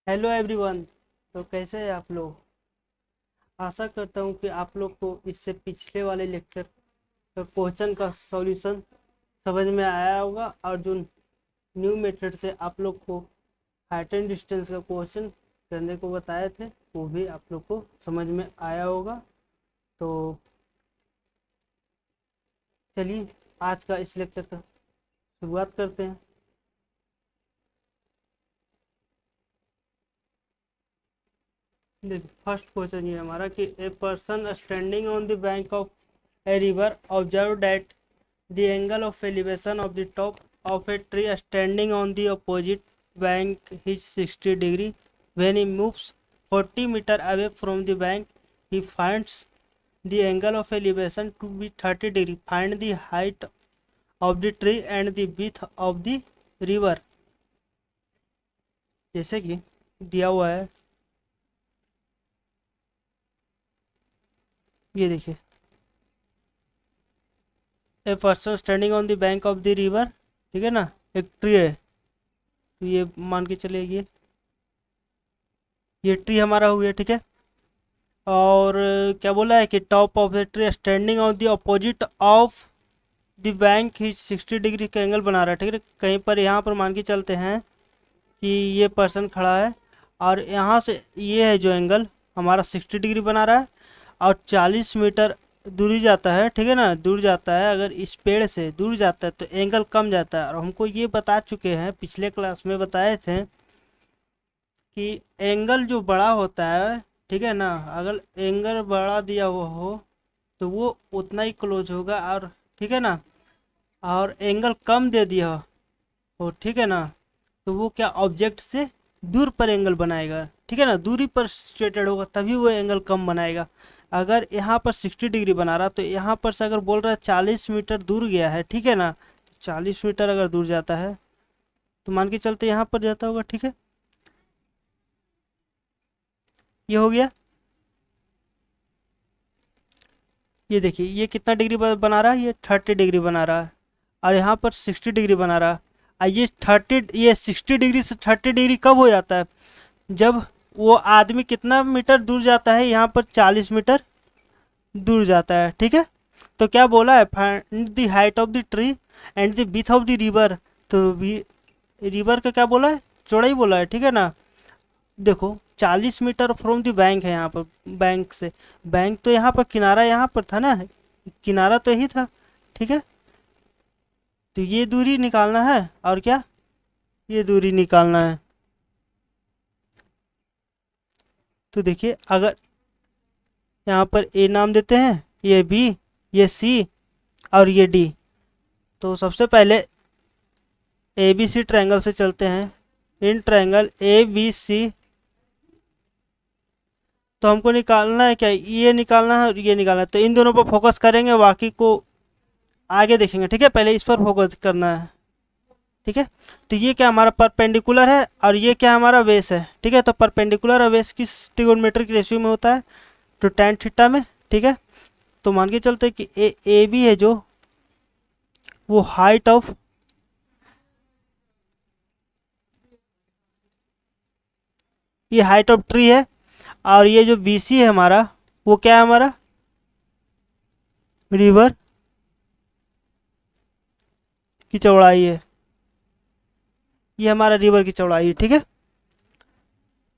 Hello everyone. तो कैसे हैं आप लोग। आशा करता हूँ कि आप लोग को इससे पिछले वाले लेक्चर का क्वेश्चन का सॉल्यूशन समझ में आया होगा और जो न्यू मेथड से आप लोग को हाइट एंड डिस्टेंस का क्वेश्चन करने को बताए थे वो भी आप लोग को समझ में आया होगा। तो चलिए आज का इस लेक्चर का शुरुआत करते हैं। देखिए फर्स्ट क्वेश्चन ये हमारा कि a person standing on the bank of a river observe that the angle of elevation of the top of a tree standing on the opposite bank is 60 degree. When he moves 40 meter away from the bank, he finds the angle of elevation to be 30 degree. Find the height of the tree and the width of the river. जैसे कि दिया हुआ है, ये देखिए a person standing on the bank of the river, ठीक है ना, एक ट्री है। तो ये मान के चलिए ये ट्री हमारा हो गया, ठीक है। और क्या बोला है कि top of the tree standing on the opposite of the bank he 60 degree का एंगल बना रहा है, ठीक है। कहीं पर यहाँ पर मान के चलते हैं कि ये पर्सन खड़ा है और यहाँ से ये है जो एंगल हमारा 60 डिग्री बना रहा है और 40 मीटर दूरी जाता है, ठीक है ना, दूर जाता है। अगर इस पेड़ से दूर जाता है तो एंगल कम जाता है। और हमको ये बता चुके हैं, पिछले क्लास में बताए थे कि एंगल जो बड़ा होता है, ठीक है ना, अगर एंगल बड़ा दिया हुआ हो तो वो उतना ही क्लोज होगा। और ठीक है ना, और एंगल कम दे दिया हो, ठीक है ना, तो वो क्या ऑब्जेक्ट से दूर पर एंगल बनाएगा, ठीक है ना, दूरी पर सिचुएटेड होगा तभी वो एंगल कम बनाएगा। अगर यहाँ पर 60 डिग्री बना रहा तो यहाँ पर से अगर बोल रहा है 40 मीटर दूर गया है, ठीक है ना, 40 मीटर अगर दूर जाता है तो मान के चलते यहाँ पर जाता होगा, ठीक है। ये हो गया। ये देखिए ये कितना डिग्री बना रहा है, ये 30 डिग्री बना रहा है और यहाँ पर 60 डिग्री बना रहा है। और ये 60 डिग्री से 30 डिग्री कब हो जाता है, जब वो आदमी कितना मीटर दूर जाता है, यहाँ पर 40 मीटर दूर जाता है, ठीक है। तो क्या बोला है, find the height of the tree and the width of the river. तो रिवर का क्या बोला है, चौड़ाई बोला है, ठीक है ना। देखो 40 मीटर फ्रॉम द बैंक है, यहाँ पर बैंक से, बैंक तो यहाँ पर किनारा यहाँ पर था ना, किनारा तो यही था, ठीक है। तो ये दूरी निकालना है और क्या, ये दूरी निकालना है। तो देखिए अगर यहाँ पर ए नाम देते हैं, ये बी, ये सी और ये डी। तो सबसे पहले ए बी सी ट्रायंगल से चलते हैं। In triangle A B C तो हमको निकालना है क्या, ये निकालना है और ये निकालना है। तो इन दोनों पर फोकस करेंगे, बाकी को आगे देखेंगे, ठीक है। पहले इस पर फोकस करना है, ठीक है। तो ये क्या हमारा परपेंडिकुलर है और ये क्या हमारा बेस है, ठीक है। तो परपेंडिकुलर और बेस किस ट्रिगोनोमेट्रिक रेशियो में होता है, तो tan थीटा में, ठीक है। तो मान के चलते हैं कि ए बी है जो वो हाइट ऑफ ये हाइट ऑफ ट्री है और ये जो बी सी है हमारा वो क्या है, हमारा रिवर की चौड़ाई है। ये हमारा रिवर की चौड़ाई है, ठीक है।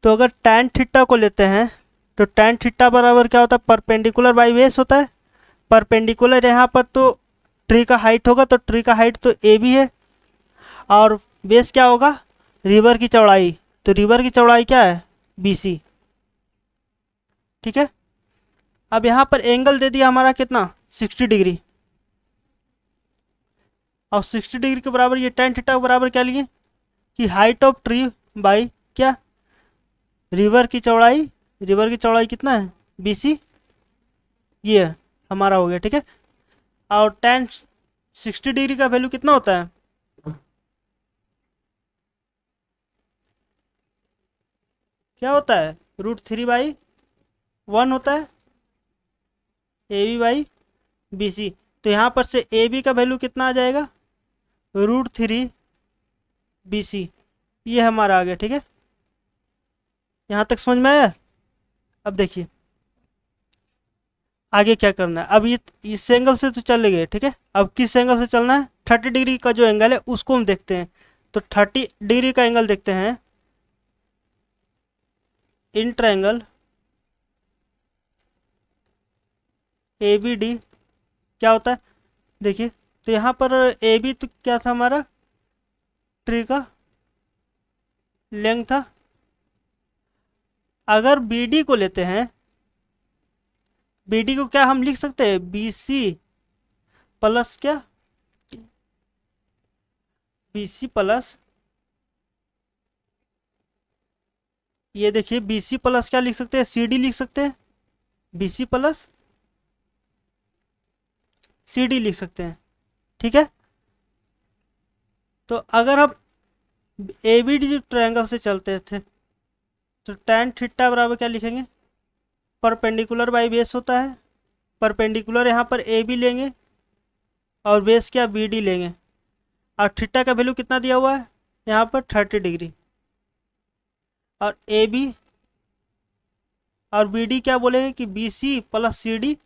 तो अगर tan थीटा को लेते हैं तो tan थीटा बराबर क्या होता है, परपेंडिकुलर बाई बेस होता है। परपेंडिकुलर यहाँ पर तो ट्री का हाइट होगा, तो ट्री का हाइट तो ए बी है और बेस क्या होगा, रिवर की चौड़ाई। तो रिवर की चौड़ाई क्या है, बी सी, ठीक है। अब यहाँ पर एंगल दे दिया हमारा कितना, 60 डिग्री। और 60 डिग्री के बराबर ये tan थीटा के बराबर क्या लिए कि हाइट ऑफ ट्री बाई क्या, रिवर की चौड़ाई। रिवर की चौड़ाई कितना है, बी सी, ये हमारा हो गया, ठीक है। और tan 60 डिग्री का वैल्यू कितना होता है, क्या होता है, √3/1 होता है, A B by B C. तो यहाँ पर से ए बी का वैल्यू कितना आ जाएगा, √3 बी सी, ये हमारा आ गया, ठीक है। यहाँ तक समझ में आया। अब देखिए आगे क्या करना है। अब ये इस एंगल से तो चले गए, ठीक है। अब किस एंगल से चलना है, 30 डिग्री का जो एंगल है उसको हम देखते हैं। तो 30 डिग्री का एंगल देखते हैं in triangle A B D क्या होता है देखिए। तो यहाँ पर ए बी तो क्या था हमारा, ट्री का लेंथ था। अगर बी डी को लेते हैं, बी डी को क्या हम लिख सकते हैं, बी सी प्लस क्या, बी सी प्लस, ये देखिए बी सी प्लस क्या लिख सकते हैं, सी डी लिख सकते हैं। B C plus C D लिख सकते हैं, ठीक है। तो अगर हम ए बी डी ट्रायंगल से चलते थे तो tan थीटा बराबर क्या लिखेंगे, परपेंडिकुलर बाई बेस होता है। परपेंडिकुलर यहाँ पर ए बी लेंगे और बेस क्या बी डी लेंगे। और थीटा का वैल्यू कितना दिया हुआ है यहाँ पर 30 डिग्री। और ए बी और बी डी क्या बोलेंगे कि B C plus C D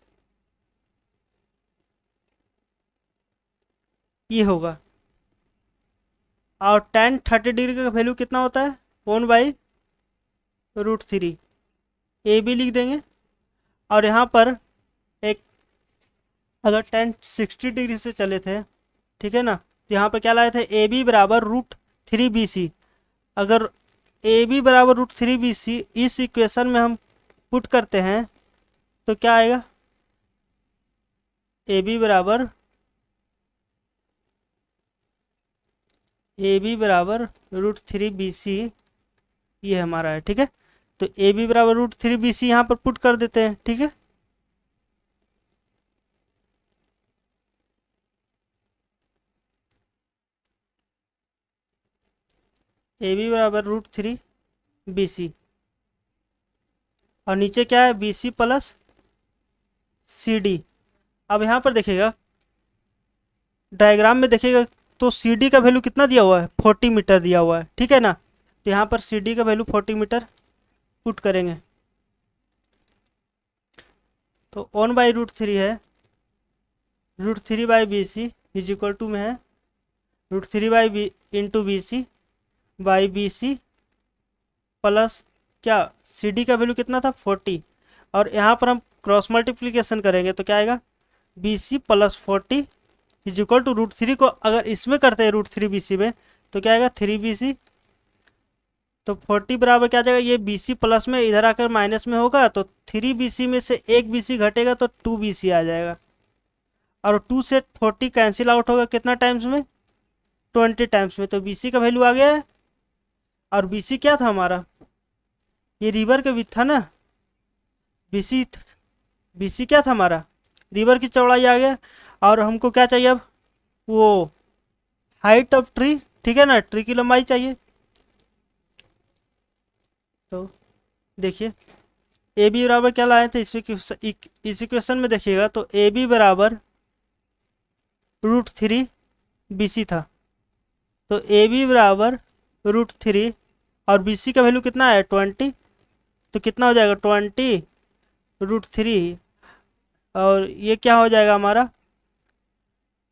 ये होगा। और tan 30 डिग्री का वैल्यू कितना होता है, 1/√3। ए बी लिख देंगे। और यहाँ पर एक अगर tan 60 डिग्री से चले थे, ठीक है ना, तो यहाँ पर क्या लाए थे, ए बी बराबर √3 BC। अगर ए बी बराबर √3 BC इस इक्वेशन में हम पुट करते हैं तो क्या आएगा, ए बी बराबर √3 BC ये हमारा है, ठीक है। तो ए बी बराबर √3 BC यहाँ पर पुट कर देते हैं, ठीक है। ए बी बराबर √3 BC और नीचे क्या है, B C plus C D. अब यहाँ पर देखिएगा डायग्राम में देखिएगा तो सी डी का वैल्यू कितना दिया हुआ है, 40 मीटर दिया हुआ है, ठीक है ना। तो यहाँ पर सी डी का वैल्यू 40 मीटर पुट करेंगे तो 1/√3 है, √3/BC इज इक्वल टू में है √3/BC बाई BC प्लस क्या, सी डी का वैल्यू कितना था 40। और यहाँ पर हम क्रॉस मल्टीप्लीकेशन करेंगे तो क्या आएगा, BC plus 40 is equal to √3 को अगर इसमें करते हैं √3 BC में तो क्या आएगा 3 BC। तो 40 बराबर क्या आ जाएगा, ये BC प्लस में इधर आकर माइनस में होगा तो 3 BC में से 1 BC घटेगा तो 2 BC आ जाएगा। और 2 से 40 कैंसिल आउट होगा कितना टाइम्स में, 20 टाइम्स में। तो BC का वैल्यू आ गया है। और BC क्या था हमारा, ये रिवर का विड्थ था ना, BC क्या था हमारा, रिवर की चौड़ाई आ गया। और हमको क्या चाहिए अब, वो हाइट ऑफ ट्री, ठीक है ना, ट्री की लंबाई चाहिए। तो देखिए ए बी बराबर क्या लाए थे इस इक्वेशन में देखिएगा तो ए बी बराबर √3 BC था। तो ए बी बराबर √3 और BC का वैल्यू कितना है 20। तो कितना हो जाएगा 20 √3 और ये क्या हो जाएगा हमारा,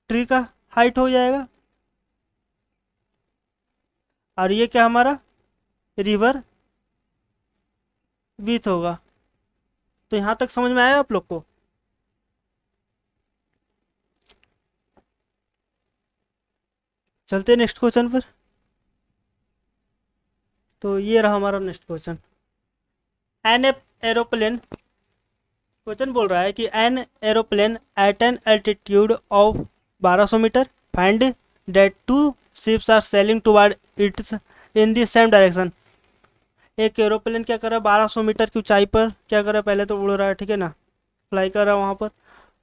ट्री का हाइट हो जाएगा। और ये क्या हमारा रिवर विड्थ होगा। तो यहाँ तक समझ में आया आप लोग को। चलते नेक्स्ट क्वेश्चन पर। तो ये रहा हमारा next question. An aeroplane, question बोल रहा है कि an aeroplane at an altitude of 1200 metre find that 2 ships are sailing toward its in the same direction. एक एरोप्लेन क्या कर रहा है 1200 मीटर की ऊंचाई पर क्या कर रहा है, पहले तो उड़ रहा है, ठीक है ना, फ्लाई कर रहा है वहाँ पर।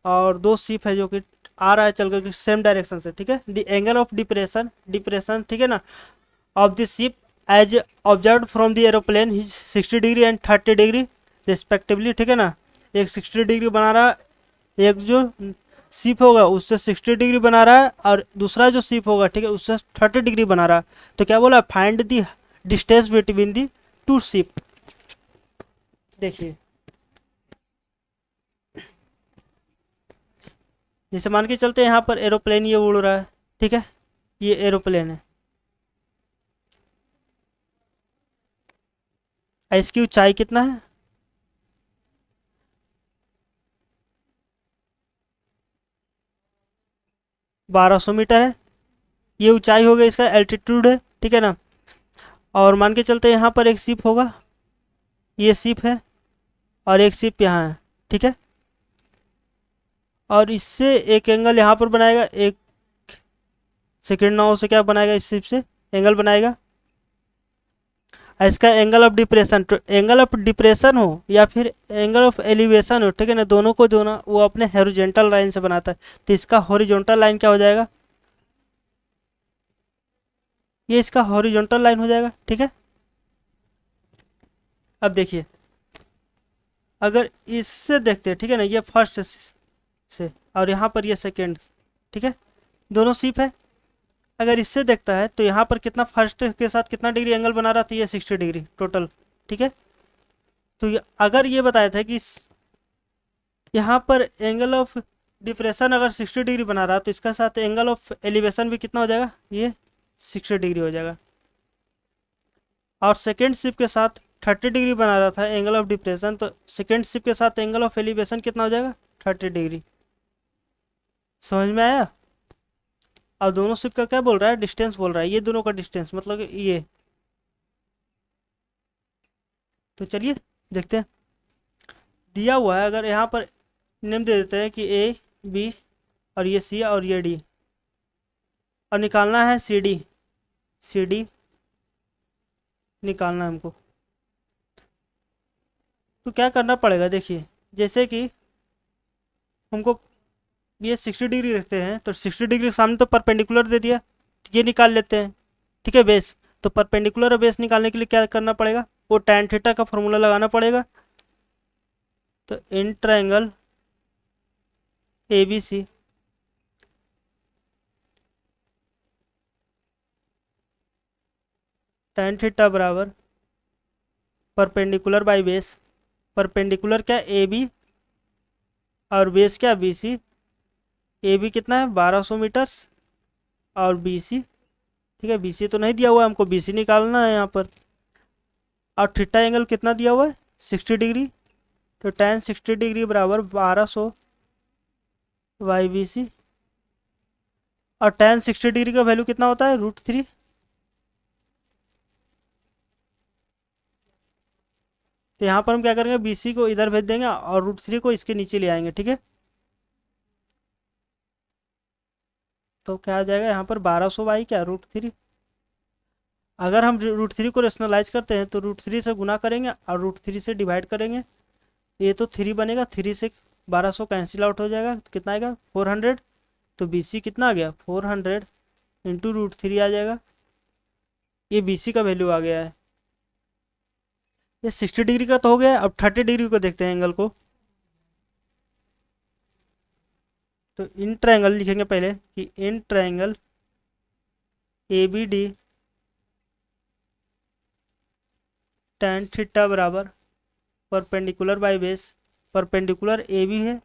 और 2 शिप है जो कि आ रहा है चल कर सेम डायरेक्शन से, ठीक है। द एंगल ऑफ डिप्रेशन, ठीक है ना, of the ship as observe from the aeroplane is 60 degree and 30 degree respectively, ठीक है ना। एक 60 डिग्री बना रहा है, एक जो शिप होगा उससे 60 डिग्री बना रहा है और दूसरा जो शिप होगा, ठीक है, उससे 30 डिग्री बना रहा है। तो क्या बोला, find the distance between the 2 ship. देखिए, जैसे मान के चलते हैं यहाँ पर एरोप्लेन ये उड़ रहा है, ठीक है, ये एरोप्लेन है। इसकी ऊंचाई कितना है? 1200 मीटर है। ये ऊंचाई हो गई, इसका एल्टीट्यूड है, ठीक है ना। और मान के चलते हैं यहाँ पर एक शिप होगा, ये शिप है, और एक शिप यहाँ है, ठीक है। और इससे एक एंगल यहाँ पर बनाएगा, एक सेकंड नाव से क्या बनाएगा, इस शिप से एंगल बनाएगा। इसका एंगल ऑफ डिप्रेशन, तो एंगल ऑफ डिप्रेशन हो या फिर एंगल ऑफ एलिवेशन हो, ठीक है ना, दोनों को जो ना वो अपने हॉरिजॉन्टल लाइन से बनाता है। तो इसका हॉरिजॉन्टल लाइन क्या हो जाएगा, ये इसका हॉरिजॉन्टल लाइन हो जाएगा, ठीक है। अब देखिए, अगर इससे देखते हैं, ठीक है ना, ये फर्स्ट से और यहाँ पर ये सेकेंड, ठीक है, दोनों शिप है। अगर इससे देखता है तो यहाँ पर कितना फर्स्ट के साथ कितना डिग्री एंगल बना रहा था, ये 60 डिग्री टोटल, ठीक है। तो अगर ये बताया था कि यहाँ पर एंगल ऑफ डिप्रेशन अगर 60 डिग्री बना रहा तो इसका साथ एंगल ऑफ एलिवेशन भी कितना हो जाएगा, ये 60 डिग्री हो जाएगा। और सेकेंड शिप के साथ 30 डिग्री बना रहा था एंगल ऑफ डिप्रेशन, तो सेकेंड शिप के साथ एंगल ऑफ एलिवेशन कितना हो जाएगा, 30 डिग्री। समझ में आया। और दोनों शिप का क्या बोल रहा है, डिस्टेंस बोल रहा है, ये दोनों का डिस्टेंस मतलब ये। तो चलिए देखते हैं, दिया हुआ है, अगर यहाँ पर नेम दे देते हैं कि ए बी और ये सी और ये डी, और निकालना है सी डी, सी डी निकालना है हमको। तो क्या करना पड़ेगा, देखिए, जैसे कि हमको ये 60 डिग्री देखते हैं, तो 60 डिग्री के सामने तो परपेंडिकुलर दे दिया, तो ये निकाल लेते हैं, ठीक है, बेस। तो परपेंडिकुलर और बेस निकालने के लिए क्या करना पड़ेगा, वो tan थीटा का फॉर्मूला लगाना पड़ेगा। तो in triangle A B C, tan theta बराबर परपेंडिकुलर बाई बेस, परपेंडिकुलर क्या ए बी और बेस क्या बी सी। ए बी कितना है 1200 मीटर्स और बी सी, ठीक है, बी सी तो नहीं दिया हुआ है, हमको बी सी निकालना है यहाँ पर। और थीटा एंगल कितना दिया हुआ है 60 डिग्री, तो tan 60 डिग्री बराबर 1200 बाई बी सी। और tan 60 डिग्री का वैल्यू कितना होता है, √3। तो यहाँ पर हम क्या करेंगे, बी सी को इधर भेज देंगे और √3 को इसके नीचे ले आएंगे, ठीक है। तो क्या आ जाएगा यहाँ पर 1200 बाई क्या, √3। अगर हम √3 को रेशनलाइज करते हैं तो √3 से गुना करेंगे और √3 से डिवाइड करेंगे, ये तो 3 बनेगा, 3 से 1200 कैंसिल आउट हो जाएगा, तो कितना आएगा 400। तो बी सी कितना आ गया 400 इंटू √3 आ जाएगा, ये बी सी का वैल्यू आ गया है। ये 60 डिग्री का तो हो गया, अब 30 डिग्री को देखते हैं एंगल को। तो इन ट्रायंगल लिखेंगे पहले कि in triangle A B D tan theta बराबर perpendicular by base, perpendicular A B है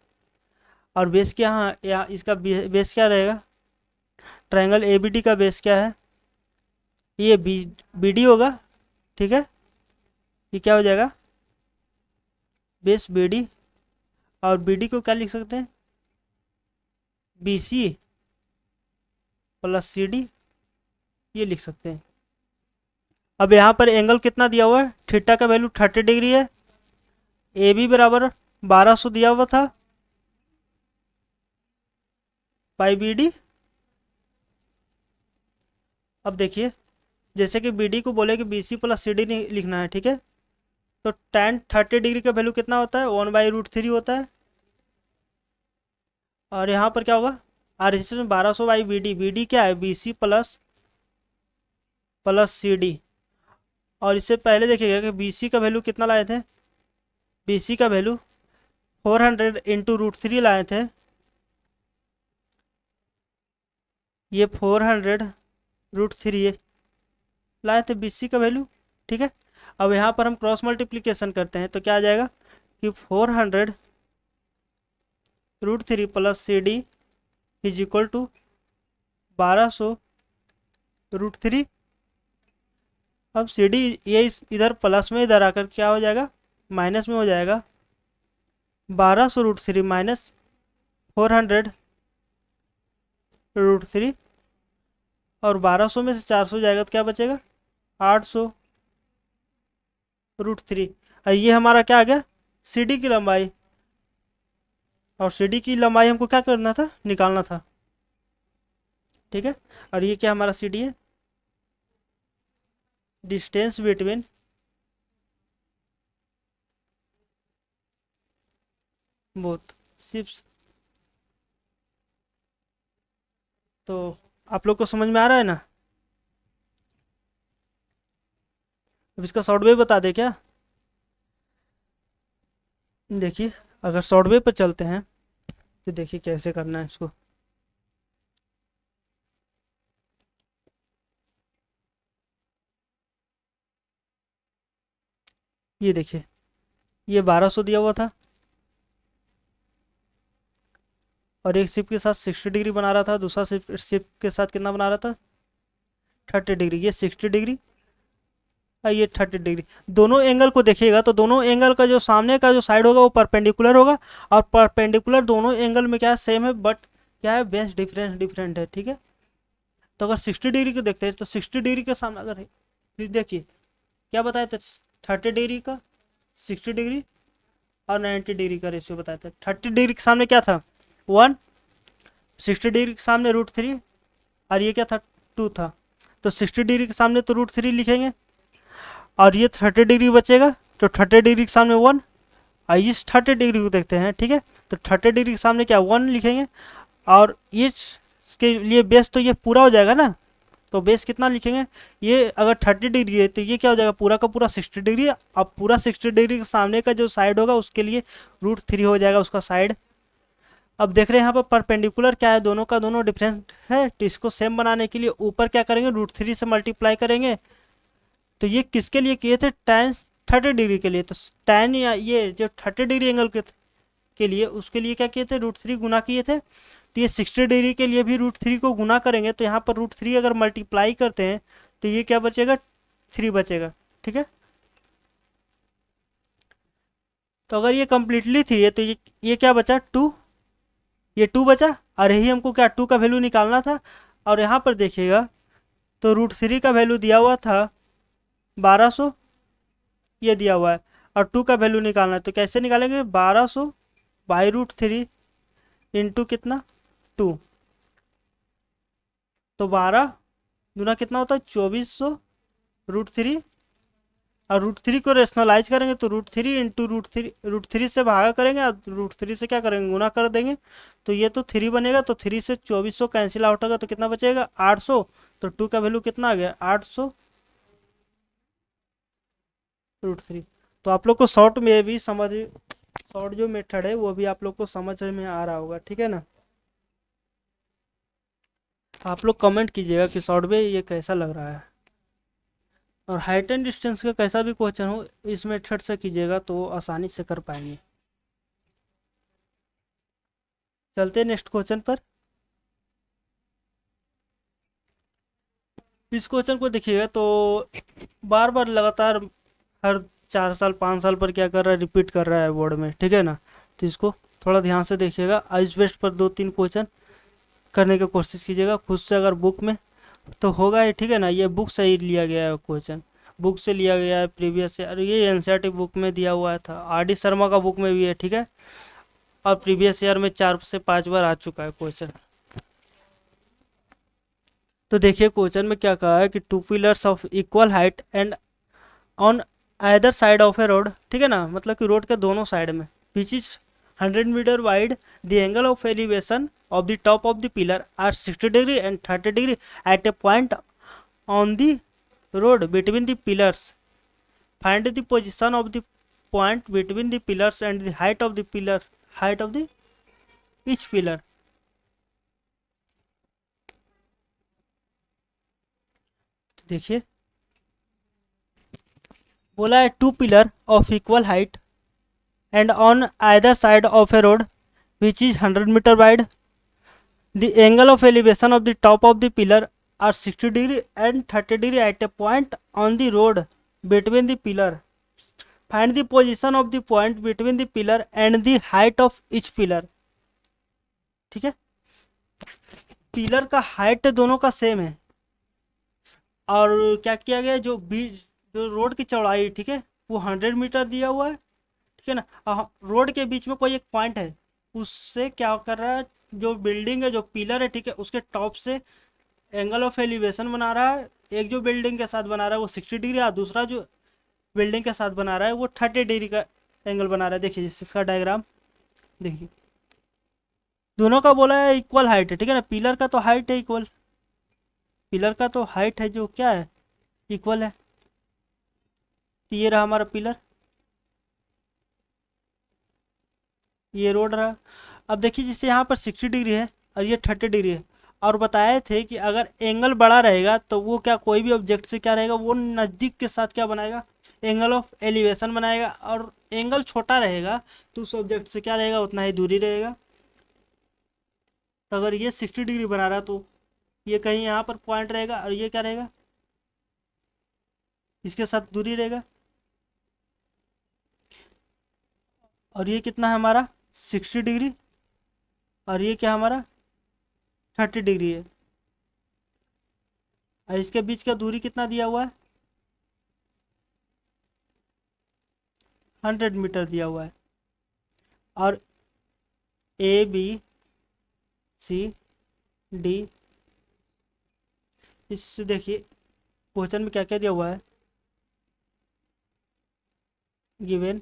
और बेस क्या, हाँ यहाँ इसका बेस क्या रहेगा, ट्रायंगल ए बी डी का बेस क्या है, ये बी डी होगा, ठीक है। ये क्या हो जाएगा, बेस बी डी, और बी डी को क्या लिख सकते हैं, B C plus C D, ये लिख सकते हैं। अब यहाँ पर एंगल कितना दिया हुआ है, थीटा का वैल्यू 30 डिग्री है, ए बी बराबर 1200 दिया हुआ था बाई बी डी। अब देखिए, जैसे कि बी डी को बोले कि B C plus C D लिखना है, ठीक है। तो tan 30 डिग्री का वैल्यू कितना होता है, 1/√3 होता है। और यहाँ पर क्या होगा, आर एस में 1200 बाई बी डी क्या है, B C plus C D. और इससे पहले देखिएगा कि बी सी का वैल्यू कितना लाए थे, बी सी का वैल्यू 400 इंटू √3 लाए थे, ये 400 √3 लाए थे बी सी का वैल्यू, ठीक है। अब यहाँ पर हम क्रॉस मल्टीप्लिकेशन करते हैं तो क्या आ जाएगा कि 400√3 plus CD is equal to 1200√3। अब CD ये इधर प्लस में, इधर आकर क्या हो जाएगा, माइनस में हो जाएगा। 1200√3 माइनस 400√3, और 1200 में से 400 जाएगा तो क्या बचेगा, 800√3। और ये हमारा क्या आ गया, CD की लंबाई। और CD की लंबाई हमको क्या करना था, निकालना था। ठीक है, और ये क्या हमारा CD है, डिस्टेंस बिटवीन बोथ शिप्स। तो आप लोग को समझ में आ रहा है ना। अब इसका शॉर्ट वे बता दे क्या। देखिए अगर शॉर्ट वे पर चलते हैं तो देखिए कैसे करना है इसको। ये देखिए, ये 1200 दिया हुआ था, और एक शिप के साथ 60 डिग्री बना रहा था, दूसरा शिप के साथ कितना बना रहा था, 30 डिग्री। ये 60 डिग्री और ये 30 डिग्री। दोनों एंगल को देखिएगा तो दोनों एंगल का जो सामने का जो साइड होगा वो परपेंडिकुलर होगा, और परपेंडिकुलर दोनों एंगल में क्या है, सेम है, बट क्या है, बेस डिफरेंस डिफरेंट है। ठीक है, तो अगर 60 डिग्री को देखते हैं तो 60 डिग्री के सामने अगर देखिए क्या बताया था, 30 डिग्री का 60 डिग्री और 90 डिग्री का रेशियो बताया था। 30 डिग्री के सामने क्या था, 1, 60 डिग्री के सामने √3, और ये क्या था, 2 था। तो 60 डिग्री के सामने तो √3 लिखेंगे, और ये 30 डिग्री बचेगा तो 30 डिग्री के सामने 1। और इस 30 डिग्री को देखते हैं, ठीक है, तो 30 डिग्री के सामने क्या, 1 लिखेंगे, और ये इसके लिए बेस तो ये पूरा हो जाएगा ना, तो बेस कितना लिखेंगे, ये अगर 30 डिग्री है तो ये क्या हो जाएगा, पूरा का पूरा 60 डिग्री। अब पूरा 60 डिग्री के सामने का जो साइड होगा उसके लिए √3 हो जाएगा उसका साइड। अब देख रहे हैं यहाँ पर परपेंडिकुलर क्या है, दोनों का दोनों डिफरेंट है, तो इसको सेम बनाने के लिए ऊपर क्या करेंगे, √3 से मल्टीप्लाई करेंगे। तो ये किसके लिए किए थे, tan 30 डिग्री के लिए। तो tan या ये जो 30 डिग्री एंगल के लिए उसके लिए क्या किए थे, √3 गुना किए थे। तो ये 60 डिग्री के लिए भी √3 को गुना करेंगे, तो यहाँ पर √3 अगर मल्टीप्लाई करते हैं तो ये क्या बचेगा, 3 बचेगा। ठीक है, तो अगर ये कम्प्लीटली 3 है तो ये क्या बचा, 2, ये 2 बचा, और यही हमको क्या 2 का वैल्यू निकालना था। और यहाँ पर देखिएगा तो √3 का वैल्यू दिया हुआ था 1200, ये दिया हुआ है, और 2 का वैल्यू निकालना है। तो कैसे निकालेंगे, 1200/√3 इंटू कितना, 2। तो 12 दूना कितना होता है, 2400√3, और √3 को रेशनलाइज करेंगे तो √3 इंटू √3 से भागा करेंगे, और √3 से क्या करेंगे, गुना कर देंगे। तो ये तो 3 बनेगा, तो 3 से 2400 कैंसिल आउट होगा, तो कितना बचेगा, 800। तो 2 का वैल्यू कितना आ गया, 800√3। तो आप लोग को शॉर्ट में भी समझ, शॉर्ट जो मेथड है वो भी आप लोग को समझ में आ रहा होगा। ठीक है ना, आप लोग कमेंट कीजिएगा कि शॉर्ट में ये कैसा लग रहा है, और हाइट एंड डिस्टेंस का कैसा भी क्वेश्चन हो इस मेथड से कीजिएगा तो आसानी से कर पाएंगे। चलते हैं नेक्स्ट क्वेश्चन पर। इस क्वेश्चन को देखिएगा तो बार बार लगातार हर 4 साल 5 साल पर क्या कर रहा है, रिपीट कर रहा है बोर्ड में। ठीक है ना, तो इसको थोड़ा ध्यान से देखिएगा। आइस बेस्ट पर 2-3 क्वेश्चन करने की कोशिश कीजिएगा खुद से, अगर बुक में तो होगा ही। ठीक है ना, ये बुक से ही लिया गया है क्वेश्चन, बुक से लिया गया है प्रीवियस ईयर, ये एनसीईआरटी बुक में दिया हुआ था, RD शर्मा का बुक में भी है। ठीक है, और प्रीवियस ईयर में 4 से 5 बार आ चुका है क्वेश्चन। तो देखिए क्वेश्चन में क्या कहा है कि 2 pillars of equal height and on either side of a road. ठीक है ना, मतलब कि रोड के दोनों साइड में, which is 100 metre wide, the angle of elevation of the top of the pillar are 60 degree and 30 degree at a point on the road between the pillars. Find the position of the point between the pillars and the height of the pillar, height of the each pillar. देखिए बोला है two pillar of equal height and on either side of a road which is 100 metre wide, the angle of elevation of the top of the pillar are 60 degree and 30 degree at a point on the road between the pillar, find the position of the point between the pillar and the height of each pillar. ठीक है, pillar का height दोनों का same है और क्या किया गया, जो बीच जो रोड की चौड़ाई, ठीक है, वो 100 मीटर दिया हुआ है। ठीक है ना, रोड के बीच में कोई एक पॉइंट है, उससे क्या कर रहा है, जो बिल्डिंग है, जो पिलर है, ठीक है, उसके टॉप से एंगल ऑफ एलिवेशन बना रहा है। एक जो बिल्डिंग के साथ बना रहा है वो 60 डिग्री, और दूसरा जो बिल्डिंग के साथ बना रहा है वो 30 डिग्री का एंगल बना रहा है। देखिए इसका डायग्राम देखिए, दोनों का बोला है इक्वल हाइट है। ठीक है ना, पिलर का तो हाइट है इक्वल, पिलर का तो हाइट है जो क्या है, इक्वल है। तो ये रहा हमारा पिलर, ये रोड रहा। अब देखिए जैसे यहाँ पर 60 डिग्री है और ये 30 डिग्री है, और बताए थे कि अगर एंगल बड़ा रहेगा तो वो क्या, कोई भी ऑब्जेक्ट से क्या रहेगा, वो नज़दीक के साथ क्या बनाएगा, एंगल ऑफ एलिवेशन बनाएगा। और एंगल छोटा रहेगा तो उस ऑब्जेक्ट से क्या रहेगा, उतना ही दूरी रहेगा। तो अगर ये 60 डिग्री बना रहा है तो ये कहीं यहाँ पर पॉइंट रहेगा, और ये क्या रहेगा, इसके साथ दूरी रहेगा। और ये कितना है हमारा 60 डिग्री, और ये क्या हमारा 30 डिग्री है। और इसके बीच का दूरी कितना दिया हुआ है, 100 मीटर दिया हुआ है। और ए बी सी डी, इस देखिए क्वेश्चन में क्या क्या दिया हुआ है, गिवन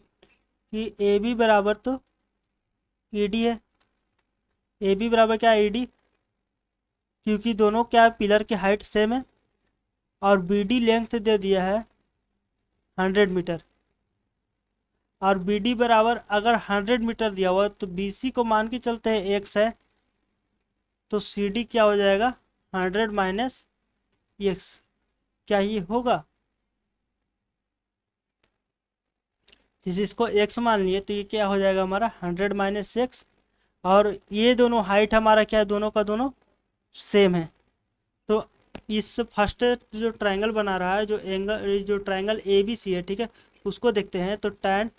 कि ए बी बराबर तो ई डी है। ए बी बराबर क्या है, ई डी, क्योंकि दोनों क्या पिलर की हाइट सेम है। और बी डी लेंथ दे दिया है 100 मीटर। और बी डी बराबर अगर 100 मीटर दिया हुआ है तो बी सी को मान के चलते हैं एक्स है, तो सी डी क्या हो जाएगा, 100 माइनस एक्स। क्या ये होगा, जैसे इसको एक्स मान लिए तो ये क्या हो जाएगा हमारा 100 माइनस एक्स। और ये दोनों हाइट हमारा क्या है, दोनों का दोनों सेम है। तो इस फर्स्ट जो ट्रायंगल बना रहा है, जो एंगल, जो ट्रायंगल ए बी सी है, ठीक है, उसको देखते हैं। तो टैन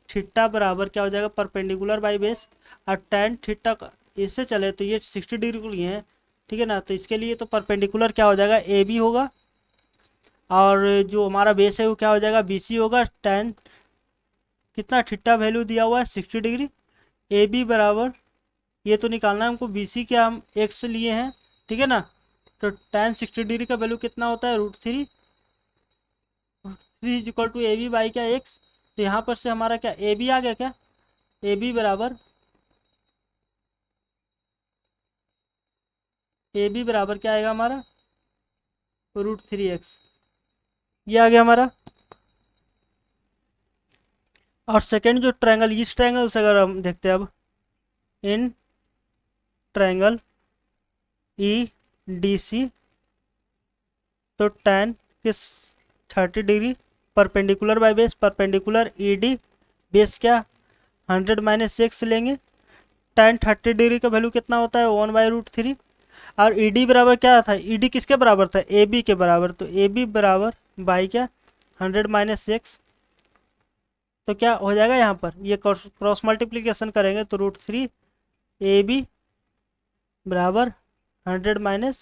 थीटा बराबर क्या हो जाएगा, परपेंडिकुलर बाई बेस। और टैन थीटा इससे चले तो ये 60 डिग्री के लिए है। ठीक है ना, तो इसके लिए तो परपेंडिकुलर क्या हो जाएगा, ए बी होगा, और जो हमारा बेस है वो क्या हो जाएगा, बी सी होगा। टैन कितना थीटा वैल्यू दिया हुआ है 60 डिग्री, ए बी बराबर ये तो निकालना है हमको, बी सी क्या हम एक्स लिए हैं। ठीक है ना, तो tan 60 डिग्री का वैल्यू कितना होता है, √3। Three is equal to A B by क्या, एक्स। तो यहाँ पर से हमारा क्या ए बी आ गया, क्या ए बी बराबर, ए बी बराबर क्या आएगा हमारा, √3x। ये आ गया हमारा। और सेकेंड जो ट्रायंगल, इस ट्रायंगल से अगर हम देखते हैं अब, in triangle E D C, तो tan किस 30 degree, perpendicular by base, perpendicular E D, base क्या 100 माइनस एक्स लेंगे। tan 30 डिग्री का वैल्यू कितना होता है, 1/√3। और ई डी बराबर क्या था, ई डी किसके बराबर था, ए बी के बराबर। तो ए बी बराबर बाई क्या 100 माइनस एक्स। तो क्या हो जाएगा यहाँ पर, ये क्रॉस मल्टीप्लीकेशन करेंगे तो √3 ए बी बराबर 100 माइनस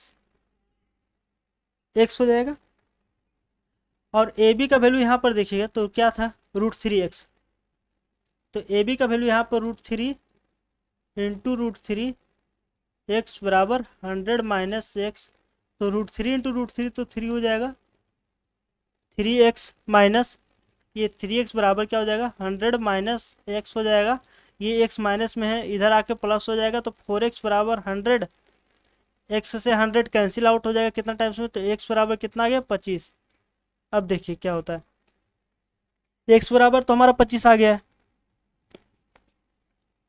एक्स हो जाएगा। और ए बी का वैल्यू यहाँ पर देखिएगा तो क्या था, √3x। तो ए बी का वैल्यू यहाँ पर √3 इंटू √3 एक्स बराबर 100 माइनस एक्स। तो √3 इंटू √3 तो 3 हो जाएगा, 3x माइनस ये 3x बराबर क्या हो जाएगा, 100 माइनस एक्स हो जाएगा। ये x माइनस में है, इधर आके प्लस हो जाएगा, तो 4x बराबर 100। x से 100 कैंसिल आउट हो जाएगा कितना टाइम्स में, तो x बराबर कितना आ गया, 25। अब देखिए क्या होता है, x बराबर तो हमारा 25 आ गया है।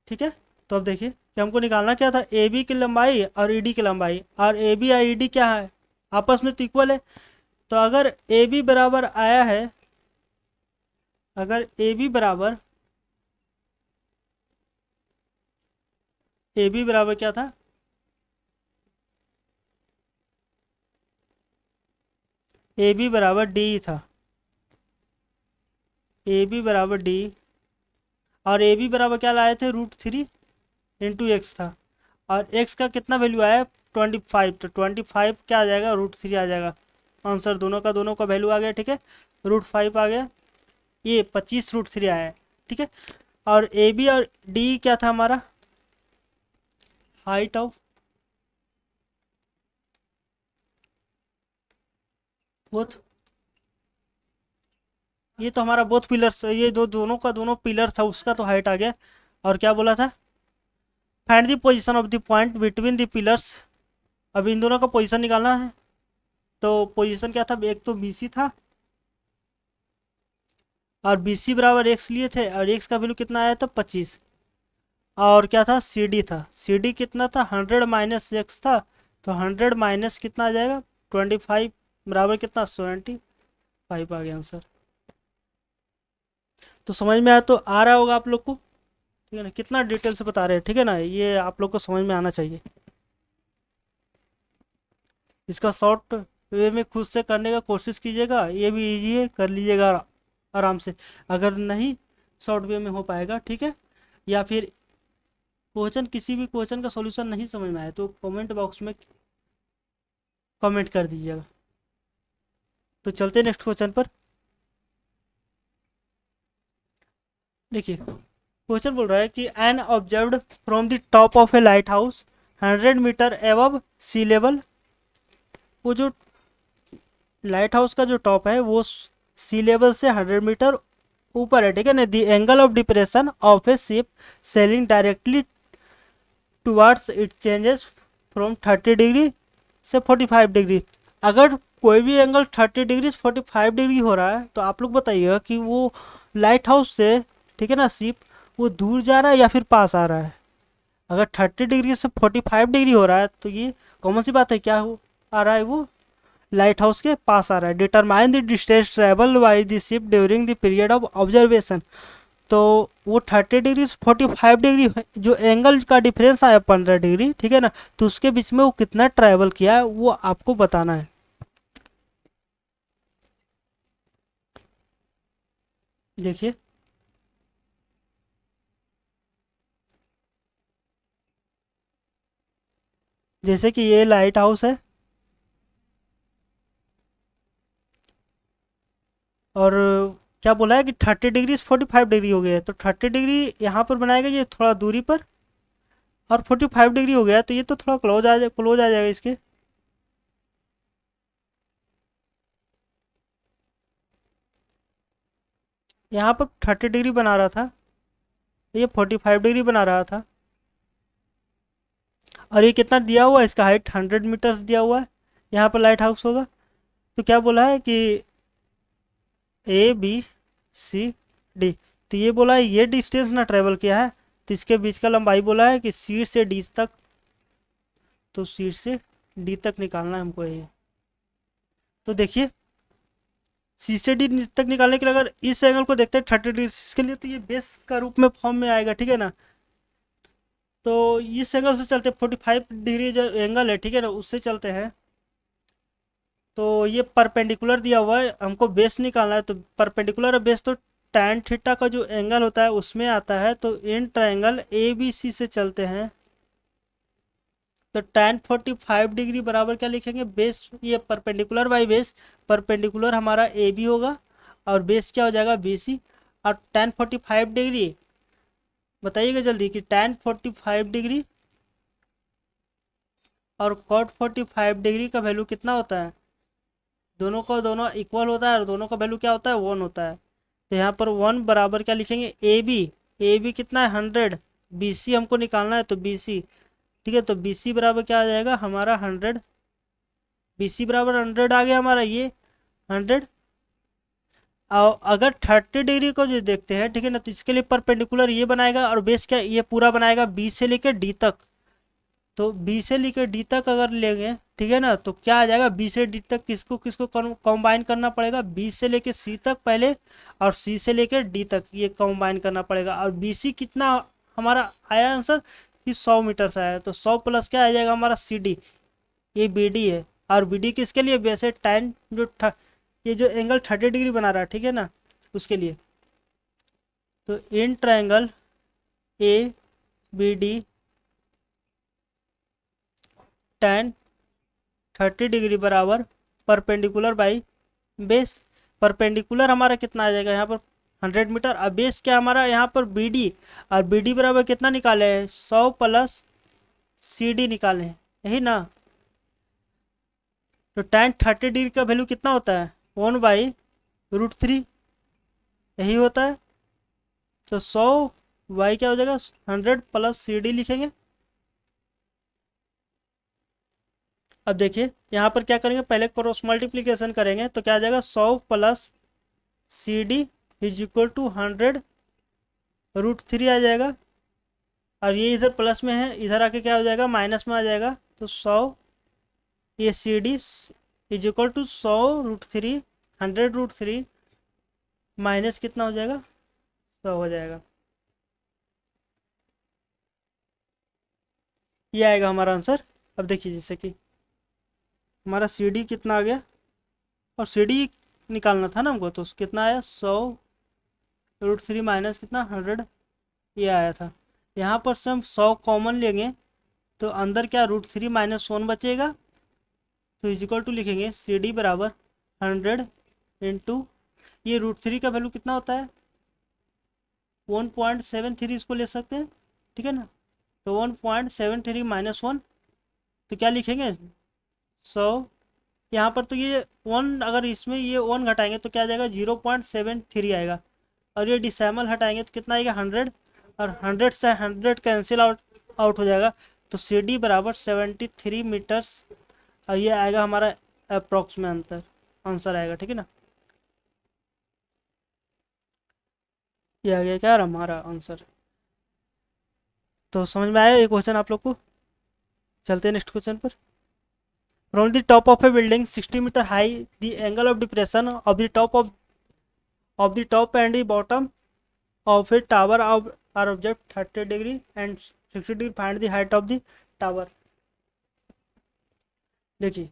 ठीक है, तो अब देखिए कि हमको निकालना क्या था, ए बी की लंबाई और ई डी की लंबाई। और ए बी और ई डी क्या है, आपस में तो इक्वल है। तो अगर ए बी बराबर आया है अगर ए बी बराबर क्या था, ए बी बराबर डी था, ए बी बराबर डी, और ए बी बराबर क्या लाए थे, √3 इंटू एक्स था, और एक्स का कितना वैल्यू आया 25, तो 25 क्या आ जाएगा, √3 आ जाएगा। आंसर दोनों का वैल्यू आ गया, ठीक है, √5 आ गया, ये 25 √3 आया है, ठीक है। और ए बी और डी क्या था हमारा, हाइट ऑफ बोथ, ये तो हमारा बोथ पिलर्स, ये दोनों का दोनों पिलर था उसका तो हाइट आ गया। और क्या बोला था, find the position of the point between the pillars, अब इन दोनों का पोजीशन निकालना है। तो पोजीशन क्या था, एक तो बी सी था, और बी सी बराबर एक्स लिए थे, और एक्स का वैल्यू कितना आया था 25, और क्या था सी डी था, सी डी कितना था 100 माइनस एक्स था, तो 100 माइनस कितना आ जाएगा 25 बराबर कितना 75 आ गया आंसर। तो समझ में आया, तो आ रहा होगा आप लोग को, ठीक है ना, कितना डिटेल से बता रहे हैं, ठीक है ना, ये आप लोग को समझ में आना चाहिए। इसका शॉर्ट वे में खुद से करने का कोशिश कीजिएगा, ये भी इजी है, कर लीजिएगा आराम से। अगर नहीं शॉर्ट वे में हो पाएगा, ठीक है, या फिर क्वेश्चन किसी भी क्वेश्चन का सॉल्यूशन नहीं समझ में आए तो कमेंट बॉक्स में कमेंट कर दीजिएगा। तो चलते नेक्स्ट क्वेश्चन पर। देखिए क्वेश्चन बोल रहा है कि an observed from the top of a lighthouse 100 metre above sea level, वो जो लाइट हाउस का जो टॉप है वो सी लेवल से 100 मीटर ऊपर है, ठीक है ना। The angle of depression of A ship selling directly towards it changes from 30 degree से 45 डिग्री। अगर कोई भी एंगल 30 डिग्री से 45 डिग्री हो रहा है तो आप लोग बताइएगा कि वो लाइट हाउस से, ठीक है ना, शिप वो दूर जा रहा है या फिर पास आ रहा है। अगर 30 डिग्री से 45 डिग्री हो रहा है तो ये कॉमन सी बात है, क्या हो आ रहा है, वो लाइट हाउस के पास आ रहा है। Determine the distance travel by the ship during the period of observation, तो वो 30 डिग्री से 45 डिग्री जो एंगल का डिफरेंस आया 15 डिग्री, ठीक है ना, तो उसके बीच में वो कितना ट्रैवल किया है वो आपको बताना है। देखिए जैसे कि ये लाइट हाउस है, और क्या बोला है कि 30 डिग्री से 45 डिग्री हो गया है, तो 30 डिग्री यहाँ पर बनाएगा ये थोड़ा दूरी पर, और 45 डिग्री हो गया तो ये तो थोड़ा क्लोज आ जाएगा इसके। यहाँ पर 30 डिग्री बना रहा था, ये 45 डिग्री बना रहा था, और ये कितना दिया हुआ है, इसका हाइट 100 मीटर्स दिया हुआ है, यहाँ पर लाइट हाउस होगा। तो क्या बोला है कि ए बी सी डी, तो ये बोला है ये डिस्टेंस ना ट्रेवल किया है, तो इसके बीच का लंबाई बोला है कि सी से डी तक, तो सी से डी तक निकालना है हमको ये। तो देखिए सी से डी तक निकालने के लिए अगर इस एंगल को देखते हैं 30 डिग्री, इसके लिए तो ये बेस का रूप में फॉर्म में आएगा, ठीक है ना। तो इस एंगल से चलते 45 डिग्री जो एंगल है, ठीक है ना, उससे चलते हैं। तो ये परपेंडिकुलर दिया हुआ है, हमको बेस निकालना है, तो परपेंडिकुलर और बेस तो tan थीटा का जो एंगल होता है उसमें आता है। तो इन ट्रायंगल ए बी सी से चलते हैं, तो tan 45 डिग्री बराबर क्या लिखेंगे, बेस, ये परपेंडिकुलर बाई बेस, परपेंडिकुलर हमारा ए बी होगा और बेस क्या हो जाएगा बी सी। और tan 45 डिग्री बताइएगा जल्दी कि tan 45 डिग्री और cot 45 डिग्री का वैल्यू कितना होता है, दोनों का दोनों इक्वल होता है और दोनों का वैल्यू क्या होता है 1 होता है। तो यहाँ पर 1 बराबर क्या लिखेंगे, ए बी कितना है 100, बी सी हमको निकालना है तो बी सी, ठीक है, तो बी सी बराबर क्या आ जाएगा हमारा 100, बी सी बराबर 100 आ गया हमारा ये 100। और अगर 30 डिग्री को जो देखते हैं, ठीक है ना, तो इसके लिए परपेंडिकुलर ये बनाएगा और बेस क्या ये पूरा बनाएगा बी से लेकर डी तक। तो बी से लेकर डी तक अगर लेंगे ठीक है ना। तो क्या आ जाएगा, बी से डी तक किसको किसको कंबाइन करना पड़ेगा, बी से लेके सी तक पहले, और सी से लेकर डी तक ये कंबाइन करना पड़ेगा। और बी सी कितना हमारा आया आंसर कि 100 मीटर से आया, तो 100 प्लस क्या आ जाएगा हमारा सी डी, ये बी डी है। और बी डी किसके लिए, वैसे tan ये जो एंगल 30 डिग्री बना रहा है, ठीक है ना, उसके लिए। तो in triangle A B D tan 30 degree बराबर परपेंडिकुलर बाई बेस। परपेंडिकुलर हमारा कितना आ जाएगा यहाँ पर 100 मीटर, और बेस क्या हमारा यहाँ पर बी डी, और बी डी बराबर कितना निकाले हैं 100 प्लस सी डी निकाले हैं, यही ना। तो tan 30 डिग्री का वैल्यू कितना होता है 1/√3, यही होता है। तो 100 वाई क्या हो जाएगा 100 प्लस सी डी लिखेंगे। अब देखिए यहाँ पर क्या करेंगे, पहले क्रॉस मल्टीप्लीकेशन करेंगे, तो क्या आ जाएगा 100 plus C D is equal to 100√3 आ जाएगा। और ये इधर प्लस में है, इधर आके क्या हो जाएगा माइनस में आ जाएगा। तो 100 ये C D is equal to 100√3, 100√3 minus कितना हो जाएगा 100 हो जाएगा। ये आएगा हमारा आंसर। अब देखिए जैसे कि हमारा सी डी कितना आ गया, और सी डी निकालना था ना हमको, तो कितना आया 100√3 माइनस कितना 100, ये आया था। यहाँ पर से हम 100 कॉमन लेंगे, तो अंदर क्या √3 माइनस 1 बचेगा, तो इजिकल टू लिखेंगे सी डी बराबर 100 इंटू ये √3 का वैल्यू कितना होता है 1.73, इसको ले सकते हैं, ठीक है ना। तो 1.73 माइनस 1, तो क्या लिखेंगे 100, यहाँ पर तो ये 1 अगर इसमें ये 1 घटाएंगे तो क्या आ जाएगा 0.73 आएगा, और ये डिसैमल हटाएंगे तो कितना आएगा 100, और 100 से 100 कैंसिल आउट हो जाएगा। तो सी डी बराबर 73 मीटर्स, और ये आएगा हमारा अप्रॉक्स में आंसर आएगा, ठीक है ना। ये आ गया क्या हमारा आंसर। तो समझ में आया ये क्वेश्चन आप लोग को। चलते हैं नेक्स्ट क्वेश्चन पर। From the top of a building 60 metre high the angle of depression of the top and the bottom of a tower of are object 30 degree and 60 degree, find the height of the tower। देखिए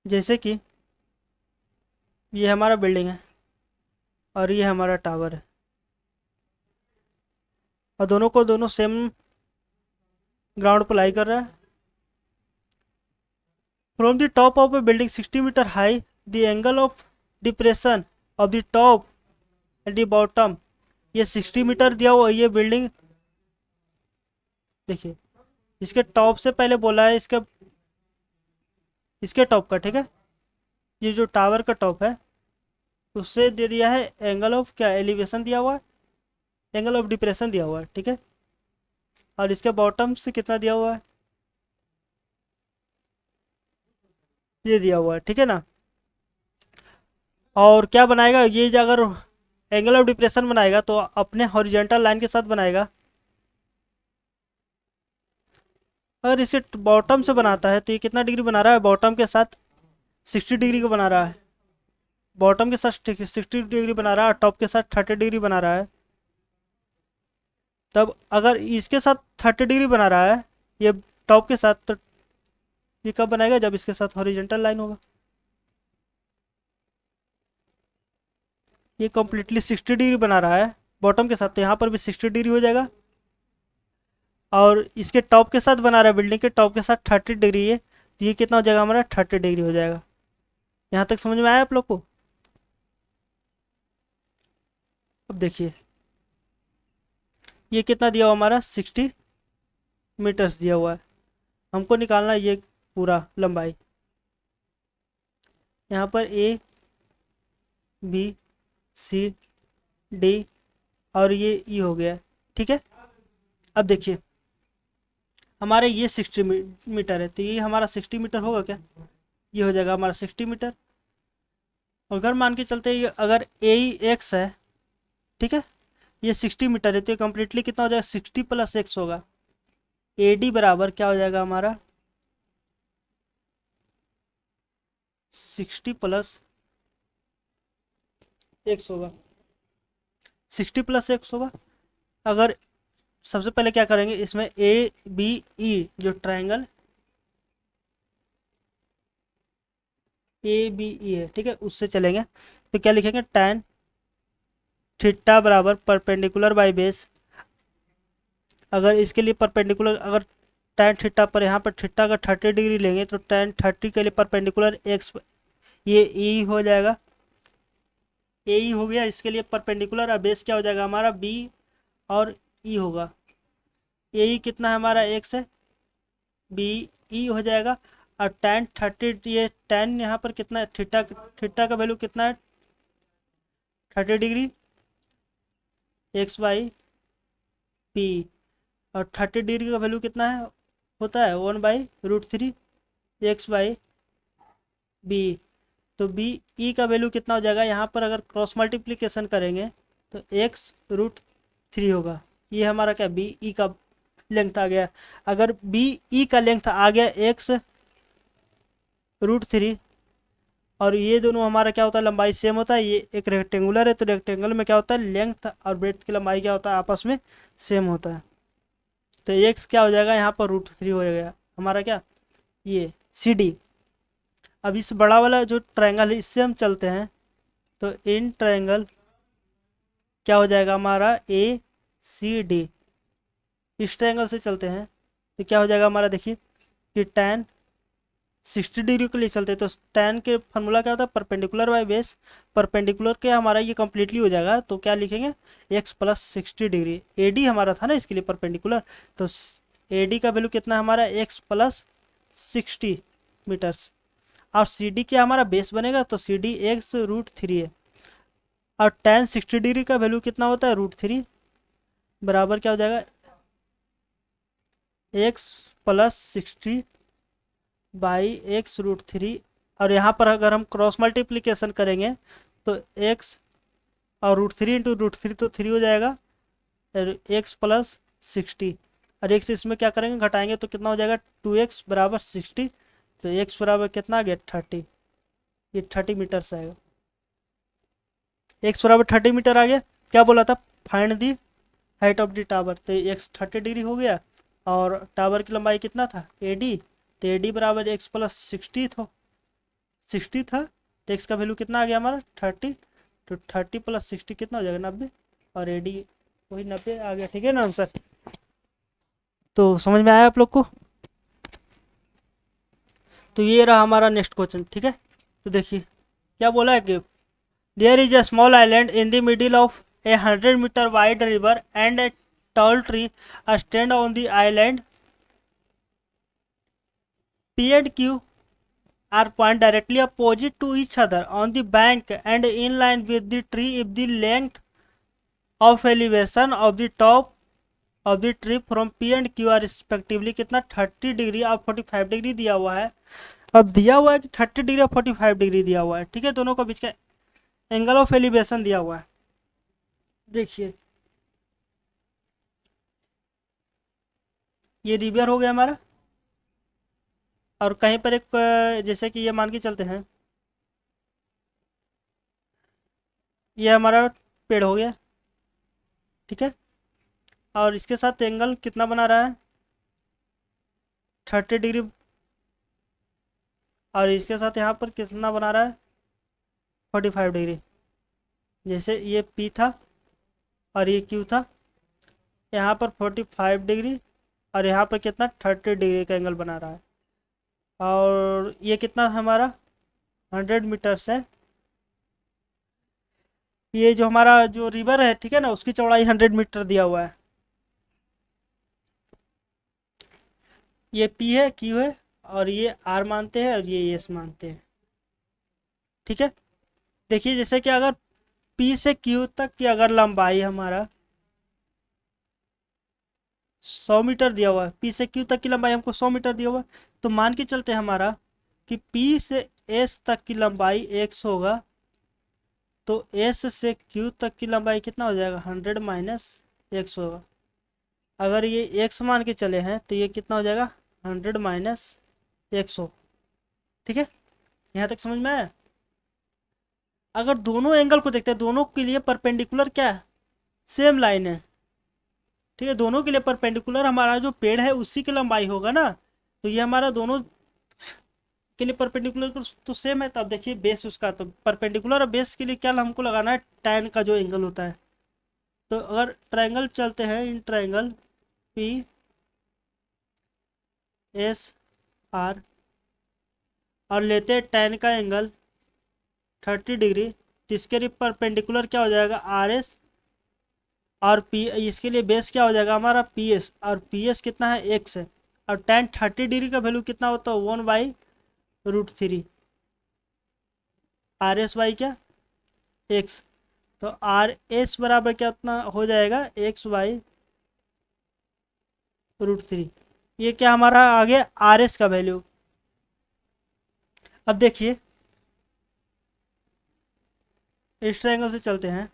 जैसे कि ये हमारा building है और ये हमारा tower है, और दोनों को दोनों सेम ग्राउंड पर लाई कर रहा है। From the top of a building 60 metre high the angle of depression of the top and the bottom, ये 60 मीटर दिया हुआ ये बिल्डिंग। देखिए इसके टॉप से पहले बोला है इसके टॉप का, ठीक है, ये जो टावर का टॉप है उससे दे दिया है एंगल ऑफ क्या एलिवेशन दिया हुआ है, एंगल ऑफ डिप्रेशन दिया हुआ है, ठीक है। और इसके बॉटम से कितना दिया हुआ है ये दिया हुआ है, ठीक है ना। और क्या बनाएगा ये, अगर एंगल ऑफ डिप्रेशन बनाएगा तो अपने हॉरिजॉन्टल लाइन के साथ बनाएगा। अगर इसे बॉटम से बनाता है तो ये कितना डिग्री बना रहा है बॉटम के साथ 60 डिग्री को बना रहा है, बॉटम के साथ 60 डिग्री बना रहा है, और टॉप के साथ 30 डिग्री बना रहा है। तब अगर इसके साथ 30 डिग्री बना रहा है ये टॉप के साथ, तो ये कब बनाएगा जब इसके साथ हॉरिजॉन्टल लाइन होगा। ये कम्प्लीटली 60 डिग्री बना रहा है बॉटम के साथ, तो यहाँ पर भी 60 डिग्री हो जाएगा। और इसके टॉप के साथ बना रहा है, बिल्डिंग के टॉप के साथ 30 डिग्री है, तो ये कितना हो जाएगा हमारा 30 डिग्री हो जाएगा। यहाँ तक समझ में आया आप लोग को। अब देखिए ये कितना दिया हुआ हमारा 60 मीटर्स दिया हुआ है, हमको निकालना है ये पूरा लंबाई। यहाँ पर ए बी सी डी और ये ई हो गया, ठीक है। अब देखिए हमारे ये 60 मीटर है, तो ये हमारा 60 मीटर होगा क्या, ये हो जाएगा हमारा 60 मीटर। अगर मान के चलते हैं अगर ए एक्स है, ठीक है, ये 60 मीटर है, तो ये कम्प्लीटली कितना हो जाएगा, 60 प्लस एक्स होगा। ए डी बराबर क्या हो जाएगा हमारा, 60 प्लस एक्स होगा, 60 प्लस एक्स होगा। अगर सबसे पहले क्या करेंगे, इसमें ए बी ई जो ट्रायंगल ए बी ई है, ठीक है, उससे चलेंगे। तो क्या लिखेंगे, tan थीटा बराबर परपेंडिकुलर बाई बेस। अगर इसके लिए परपेंडिकुलर, अगर tan थीटा पर यहाँ पर थीटा का 30 डिग्री लेंगे तो tan 30 के लिए परपेंडिकुलर एक्स, ये ई हो जाएगा, ए ई हो गया। इसके लिए परपेंडिकुलर और बेस क्या हो जाएगा हमारा, बी और ई होगा। ए ई कितना है हमारा, एक्स है, बी ई हो जाएगा। और tan 30, ये tan यहाँ पर कितना है, थीटा, थीटा का वैल्यू कितना है, 30 डिग्री, एक्स बाई पी। और 30 डिग्री का वैल्यू कितना है, होता है 1/√3 एक्स बाई बी। तो बी ई का वैल्यू कितना हो जाएगा, यहाँ पर अगर क्रॉस मल्टीप्लिकेशन करेंगे तो x√3 होगा। ये हमारा क्या, बी ई का लेंथ आ गया। अगर बी ई का लेंथ आ गया x√3, और ये दोनों हमारा क्या होता है, लंबाई सेम होता है, ये एक रेक्टेंगुलर है, तो रेक्टेंगल में क्या होता है, लेंथ और ब्रेड्थ की लंबाई क्या होता है, आपस में सेम होता है। तो एक्स क्या हो जाएगा, यहाँ पर √3 हो गया हमारा क्या, ये सी डी। अब इस बड़ा वाला जो ट्रायंगल है इससे हम चलते हैं, तो इन ट्रायंगल क्या हो जाएगा हमारा, ए सी डी। इस ट्रायंगल से चलते हैं तो क्या हो जाएगा हमारा, देखिए कि tan 60 डिग्री के लिए चलते हैं तो tan के फार्मूला क्या होता है, परपेंडिकुलर बाई बेस। परपेंडिकुलर के हमारा ये कम्प्लीटली हो जाएगा, तो क्या लिखेंगे, x plus 60 degree. A D हमारा था ना इसके लिए परपेंडिकुलर, तो ए डी का वैल्यू कितना है हमारा, x प्लस 60 मीटर्स। और सी डी क्या हमारा बेस बनेगा, तो सी डी x√3 है। और tan 60 डिग्री का वैल्यू कितना होता है, √3 बराबर क्या हो जाएगा, x प्लस 60 बाई x√3। और यहाँ पर अगर हम क्रॉस मल्टीप्लिकेशन करेंगे तो x और √3 इंटू √3 तो 3 हो जाएगा, x प्लस 60। और x इसमें क्या करेंगे, घटाएंगे तो कितना हो जाएगा, 2x बराबर 60। तो x बराबर कितना आ गया, 30। ये 30 मीटर से आएगा, x बराबर 30 मीटर आ गया। क्या बोला था, find the height of the tower, तो x 30 डिग्री हो गया। और टावर की लंबाई कितना था, ए डी, तो ए डी बराबर x प्लस 60 था, तो x का वैल्यू कितना आ गया हमारा, 30। तो 30 प्लस 60 कितना हो जाएगा, 90। और ए डी वही 90 आ गया, ठीक है ना आंसर। तो समझ में आया आप लोग को। तो ये रहा हमारा नेक्स्ट क्वेश्चन, ठीक है। तो देखिए क्या बोला है कि there is a small island in the middle of a 100 metre wide river and a tall tree stand on the island. P and Q are point directly opposite to each other on the bank and in line with the tree if the length of elevation of the top of the tree from P and Q are respectively कितना 30 degree और 45 degree दिया हुआ है। अब दिया हुआ है कि 30 डिग्री और 45 डिग्री दिया हुआ है, ठीक है, दोनों के बीच का एंगल ऑफ एलिवेशन दिया हुआ है। देखिए ये रिवर हो गया हमारा, और कहीं पर एक जैसे कि ये मान के चलते हैं, ये हमारा पेड़ हो गया, ठीक है, और इसके साथ एंगल कितना बना रहा है, 30 डिग्री। और इसके साथ यहाँ पर कितना बना रहा है, 45 डिग्री। जैसे ये P था और ये Q था, यहाँ पर 45 डिग्री और यहाँ पर कितना 30 डिग्री का एंगल बना रहा है। और ये कितना हमारा 100 मीटर्स है। ये जो हमारा जो रिवर है, ठीक है ना, उसकी चौड़ाई 100 मीटर दिया हुआ है। ये P है, Q है, और ये R मानते हैं और ये S मानते हैं, ठीक है। देखिए जैसे कि अगर P से Q तक की अगर लंबाई हमारा 100 मीटर दिया हुआ है, P से Q तक की लंबाई हमको 100 मीटर दिया हुआ है, तो मान के चलते हैं हमारा कि P से S तक की लंबाई x होगा, तो एस से क्यू तक की लंबाई कितना हो जाएगा, 100 माइनस एक्स होगा। अगर ये एक्स मान के चले हैं तो ये कितना हो जाएगा, 100 माइनस एक्स हो। ठीक है, यहाँ तक समझ में आया। अगर दोनों एंगल को देखते हैं, दोनों के लिए परपेंडिकुलर क्या है, सेम लाइन है। ठीक है, दोनों के लिए परपेंडिकुलर हमारा जो पेड़ है उसी की लंबाई होगा ना, तो ये हमारा दोनों के लिए परपेंडिकुलर तो सेम है। तब देखिए बेस उसका, तो परपेंडिकुलर और बेस के लिए क्या हमको लगाना है, tan का जो एंगल होता है। तो अगर ट्रायंगल चलते हैं, in triangle P S R और लेते हैं tan का एंगल 30 डिग्री, तो इसके लिए परपेंडिकुलर क्या हो जाएगा, आर एस, और पी इसके लिए बेस क्या हो जाएगा हमारा, पी एस, और पी एस कितना है, एक्स है। और tan 30 डिग्री का वैल्यू कितना होता है, 1/√3। आर एस बाई क्या, एक्स, तो आर एस बराबर क्या उतना हो जाएगा, x/√3। ये क्या हमारा आ गया आर एस का वैल्यू। अब देखिए इस ट्रायंगल से चलते हैं,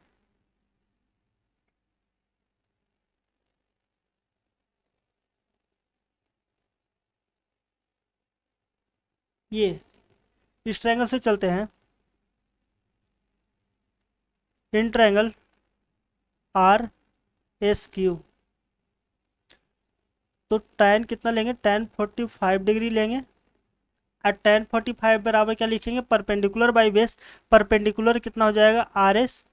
ये इस ट्रायंगल से चलते हैं, in triangle R S Q, तो tan कितना लेंगे, tan 45 डिग्री लेंगे। और tan 45 बराबर क्या लिखेंगे, परपेंडिकुलर बाई बेस। परपेंडिकुलर कितना हो जाएगा, आर एस,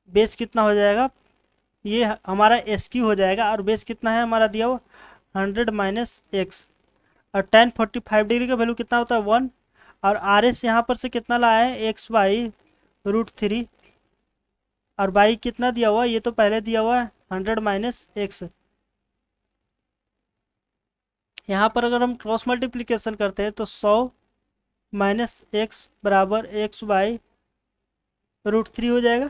बेस कितना हो जाएगा, ये हमारा एस क्यू हो जाएगा, और बेस कितना है हमारा दिया हुआ 100 माइनस एक्स। और tan 45 डिग्री का वैल्यू कितना होता है 1, और आर एस यहाँ पर से कितना लाया है, x/√3, और बाई कितना दिया हुआ है, ये तो पहले दिया हुआ है 100 माइनस एक्स। यहाँ पर अगर हम क्रॉस मल्टीप्लिकेशन करते हैं तो 100 माइनस एक्स बराबर x/√3 हो जाएगा,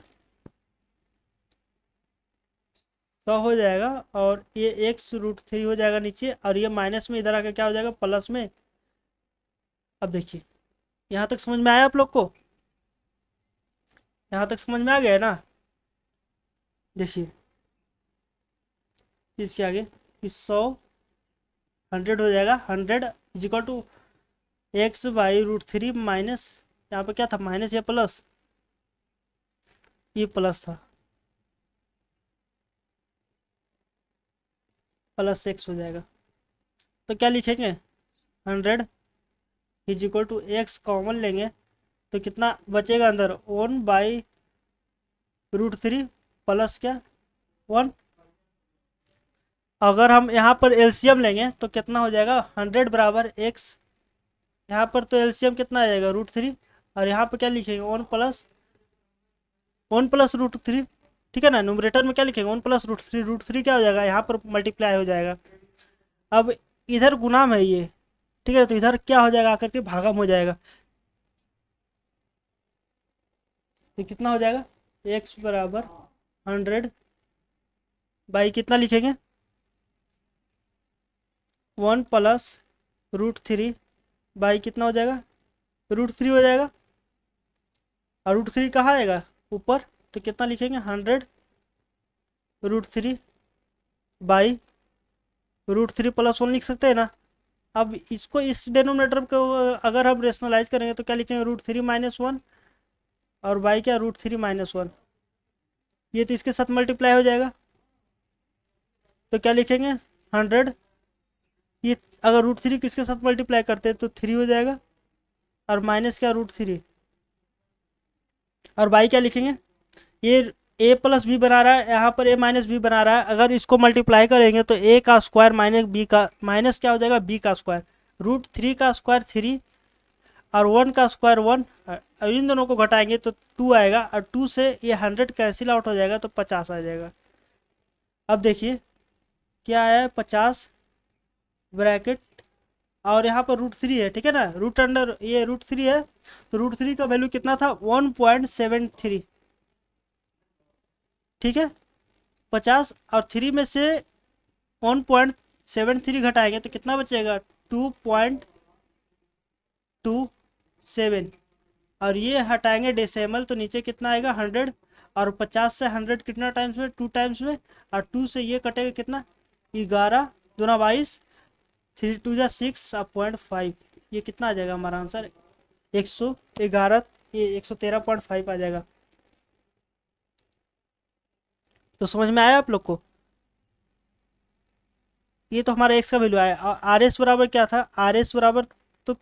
100 हो जाएगा, और ये x√3 हो जाएगा नीचे, और ये माइनस में इधर आके क्या हो जाएगा, प्लस में। अब देखिए यहाँ तक समझ में आया आप लोग को, यहाँ तक समझ में आ गया है ना। देखिए इसके आगे इस 100 100 हो जाएगा, 100 is equal to x/√3 minus, यहाँ पे क्या था माइनस या प्लस, ये प्लस था, प्लस एक्स हो जाएगा। तो क्या लिखेंगे, 100 is equal to x common लेंगे, तो कितना बचेगा अंदर, 1/√3 प्लस क्या 1। अगर हम यहाँ पर एलसीएम लेंगे तो कितना हो जाएगा, 100 बराबर एक्स, यहाँ पर तो एलसीएम कितना आ जाएगा √3, और यहाँ पर क्या लिखेंगे 1 प्लस √3। ठीक है ना, न्यूमरेटर में क्या लिखेंगे 1 प्लस √3, √3 क्या हो जाएगा, यहाँ पर मल्टीप्लाई हो जाएगा। अब इधर गुना में ये, ठीक है, तो इधर क्या हो जाएगा आकर के भागम हो जाएगा, तो कितना हो जाएगा, x बराबर 100 बाई कितना लिखेंगे, 1 प्लस √3 बाई कितना हो जाएगा, √3 हो जाएगा, और √3 कहाँ आएगा ऊपर, तो कितना लिखेंगे 100 √3 बाई √3 प्लस 1 लिख सकते हैं ना। अब इसको इस डेनोमिनेटर को अगर हम रेशनलाइज करेंगे तो क्या लिखेंगे, √3 माइनस 1, और बाई क्या √3 माइनस 1, ये तो इसके साथ मल्टीप्लाई हो जाएगा, तो क्या लिखेंगे 100, ये अगर √3 किसके साथ मल्टीप्लाई करते हैं तो 3 हो जाएगा, और माइनस क्या √3, और बाई क्या लिखेंगे, ये a प्लस बी बना रहा है, यहाँ पर a माइनस बी बना रहा है, अगर इसको मल्टीप्लाई करेंगे तो a का स्क्वायर माइनस बी का माइनस क्या हो जाएगा, b का स्क्वायर, √3 का स्क्वायर 3, और 1 का स्क्वायर 1, और इन दोनों को घटाएंगे तो 2 आएगा, और 2 से ये 100 कैंसिल आउट हो जाएगा तो 50 आ जाएगा। अब देखिए क्या आया है 50 ब्रैकेट, और यहाँ पर √3 है, ठीक है ना, रूट अंडर ये √3 है, तो √3 का वैल्यू कितना था 1.73। ठीक है, 50 और 3 में से 1.73 घटाएंगे तो कितना बचेगा 2.27, और ये हटाएंगे डेसिमल तो नीचे कितना आएगा 100। और 50 से 100 कितना टाइम्स में, 2 टाइम्स में। और 2 से ये कटेगा कितना, 11 दूना 22, 3 2 जा 6 और 0.5। ये कितना आ जाएगा हमारा आंसर, 111, ये 113.5 आ जाएगा। तो समझ में आया आप लोग को। ये तो हमारा एक्स का वैल्यू आया। आर एस बराबर क्या था, आर एस बराबर, तो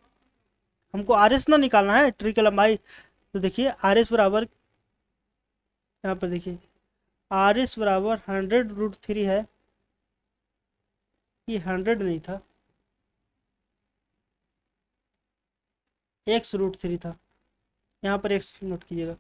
हमको आर एस ना निकालना है, ट्री की लंबाई। तो देखिए आर एस बराबर, यहाँ पर देखिए आर एस बराबर 100√3 है। ये 100 नहीं था, x√3 था। यहाँ पर x नोट कीजिएगा।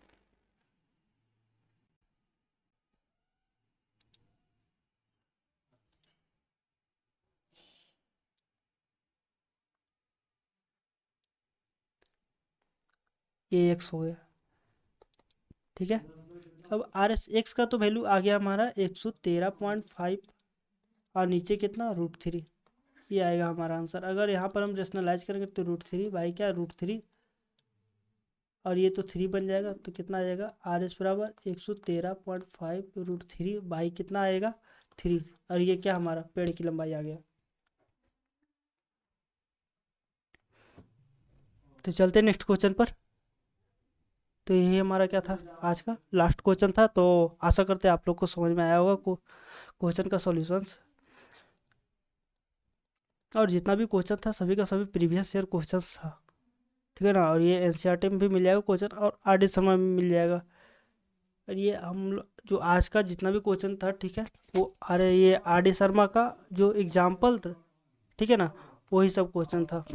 ये x हो गया, ठीक है। अब आर एस एक्स का तो वैल्यू आ गया हमारा 113.5, और नीचे कितना √3, ये आएगा हमारा आंसर। अगर यहाँ पर हम रेशनलाइज करेंगे तो √3 बाई क्या, √3, और ये तो 3 बन जाएगा। तो कितना आ जाएगा, आर एस बराबर 113.5 √3 बाई कितना आएगा 3। और ये क्या हमारा पेड़ की लंबाई आ गया। तो चलते नेक्स्ट क्वेश्चन पर। तो यही हमारा क्या था, आज का लास्ट क्वेश्चन था। तो आशा करते हैं आप लोग को समझ में आया होगा क्वेश्चन का सॉल्यूशंस। और जितना भी क्वेश्चन था सभी का सभी प्रीवियस ईयर क्वेश्चंस था, ठीक है ना। और ये एनसीईआरटी में भी मिल जाएगा क्वेश्चन, और आर समय में मिल जाएगा। और ये जो आज का जितना भी क्वेश्चन था, ठीक है, वो अरे ये आर डी शर्मा का जो एग्जाम्पल था, ठीक है ना, वही सब क्वेश्चन था।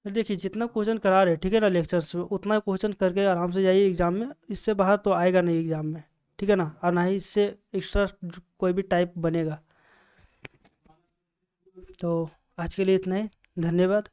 देखिए जितना क्वेश्चन करा रहे, ठीक है ना, लेक्चर्स में, उतना क्वेश्चन करके आराम से जाइए एग्जाम में। इससे बाहर तो आएगा नहीं एग्जाम में, ठीक है ना, और ना ही इससे एक्स्ट्रा कोई भी टाइप बनेगा। तो आज के लिए इतना ही, धन्यवाद।